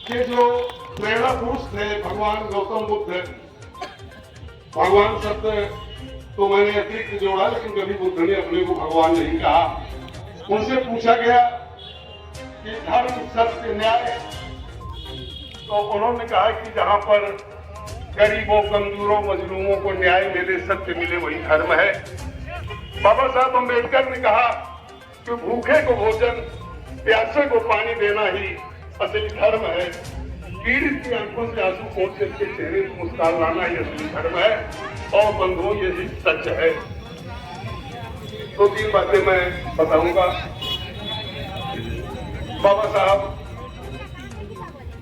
के जो प्रेरणा पुरुष थे भगवान गौतम बुद्ध, भगवान शब्द तो मैंने अतिरिक्त जोड़ा, लेकिन कभी बुद्ध ने अपने को भगवान नहीं कहा। उनसे पूछा गया कि धर्म सत्य न्याय, तो उन्होंने कहा कि जहां पर गरीबों कमजोरों मजलूमों को न्याय मिले, सत्य मिले, वही धर्म है। बाबा साहब अम्बेडकर ने कहा कि भूखे को भोजन, प्यासे को पानी देना ही असली धर्म है। पीड़ित की आंखों से आंसू पोंछ के चेहरे को मुस्कान लाना ही असली धर्म है। और बंधुओं यही सच है। दो तीन बातें मैं बताऊंगा। बाबा साहब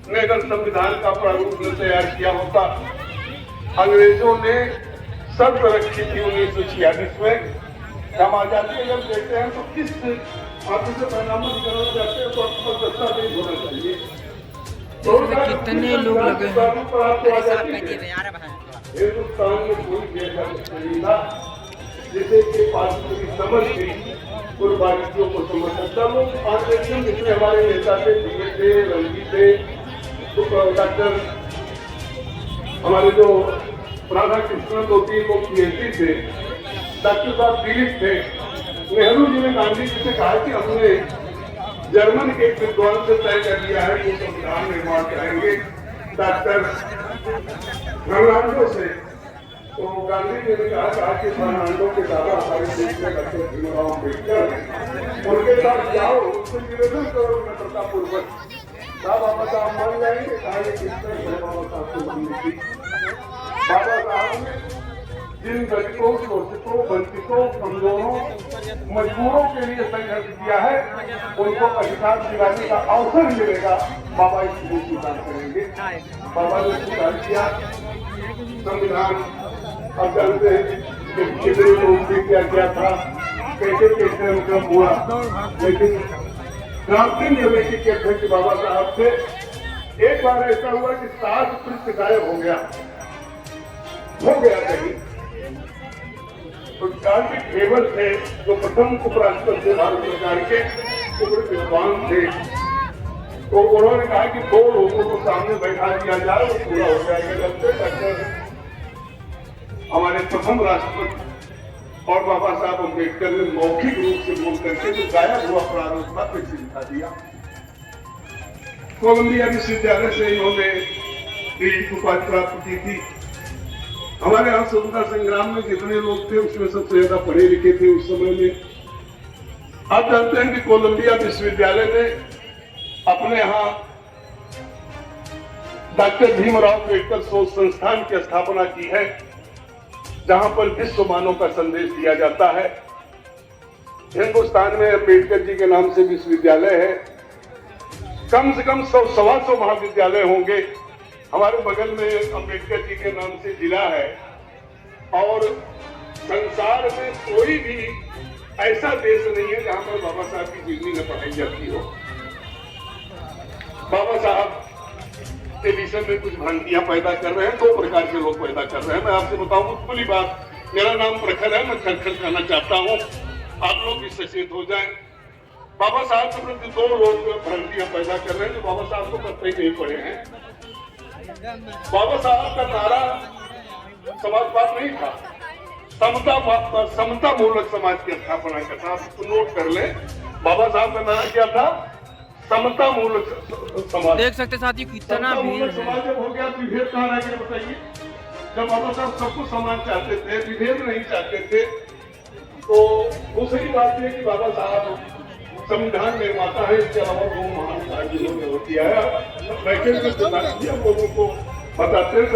ने अगर संविधान का प्रारूप न तैयार किया होता, अंग्रेजों ने शर्त रखी थी 1946 में, हम आजादी जब देते हैं तो किस आदमी से पैनामा निकालना चाहते हैं तो आपको दस्तावेज होना चाहिए। कितने लोग लगे हैं। हिंदुस्तान में कोई देश नहीं था जिसे के पास पूरी समझ थी और बारीकियों को समझ सकता। लोग आंदोलन जिसमें हमारे नेता थे, दिए थे, रंगी थे, तो डॉक्टर हमारे जो राधा कृष्णन, दो तीन लोग पीएचडी थे, डॉक्टर साहब दिलीप थे। नेहरू जी ने गांधी जी से कहा कि हमने जर्मन के एक विद्वान से तय कर लिया है कि संविधान निर्माण करेंगे, डॉक्टर फर्नांडो से। तो गांधी जी ने कहा कि फर्नांडो के दादा हमारे देश में डॉक्टर भीमराव अम्बेडकर, उनके साथ जाओ, उनसे निवेदन करो नम्रतापूर्वक। बाबा साहब मान जाएंगे, कहा किस तरह बाबा साहब को मानने की। बाबा साहब ने जिन दलितों, शोषितों, वंचितों, कमजोरों, मजबूरों के लिए संघर्ष किया है, उनको अधिकार दिलाने का अवसर मिलेगा, बाबा इसलिए स्वीकार करेंगे। बाबा ने स्वीकार किया संविधान। अब जानते हैं कि कितने लोग भी क्या क्या था, कैसे कैसे उनका हुआ, लेकिन क्रांति निर्णय के अध्यक्ष बाबा साहब थे। एक बार ऐसा हुआ कि 7 पृष्ठ गायब हो गया कहीं। तो गांधी केवल थे जो प्रथम उपराष्ट्रपति भारत सरकार के विद्वान थे। तो उन्होंने कहा कि 2 लोगों को सामने बैठा दिया जाए, वो पूरा हो जाएगा। जब से डॉक्टर हमारे प्रथम राष्ट्रपति और बाबा साहब अम्बेडकर ने मौखिक रूप से बोल करके जो गायब हुआ प्रारूप था फिर से दिखा दिया। कोलंबिया विश्वविद्यालय से इन्होंने पीएचडी उपाधि प्राप्त की थी। हमारे यहाँ स्वतंत्रता संग्राम में जितने लोग थे उसमें सबसे ज्यादा पढ़े लिखे थे उस समय में। आप जानते हैं कि कोलंबिया विश्वविद्यालय ने अपने यहाँ डॉक्टर भीमराव अम्बेडकर शोध संस्थान की स्थापना की है, जहां पर विश्व मानव का संदेश दिया जाता है। हिंदुस्तान में अम्बेडकर जी के नाम से विश्वविद्यालय है। कम से कम 100-125 महाविद्यालय होंगे। हमारे बगल में अम्बेडकर जी के नाम से जिला है। और संसार में कोई भी ऐसा देश नहीं है जहां पर बाबा साहब की जीवनी न पढ़ाई जाती हो। बाबा साहब के विषय में कुछ भ्रांतियां पैदा कर रहे हैं, 2 प्रकार के लोग पैदा कर रहे हैं। मैं आपसे बताऊं खुली बात, मेरा नाम प्रखर है, मैं खरखर कहना चाहता हूं, आप लोग भी सचेत हो जाएं। बाबा साहब के प्रति 2 लोग भ्रांतियां पैदा कर रहे हैं जो बाबा साहब को कतई नहीं पढ़े हैं। बाबा साहब का नारा समाजवाद नहीं था, समता मूलक समाज की स्थापना का था। आप नोट कर ले, बाबा साहब का नारा क्या था? समता मूलक समाज। देख सकते साथी कितना भीड़ समाज जब हो गया, विभेद कहाँ रह गया बताइए? जब बाबा साहब सबको समान चाहते थे, विभेद नहीं चाहते थे। तो दूसरी बात यह कि बाबा साहब संविधान निर्माता है, इसके अलावा 2 महान कार्य जिन्होंने किया है। लोगों को बताते हैं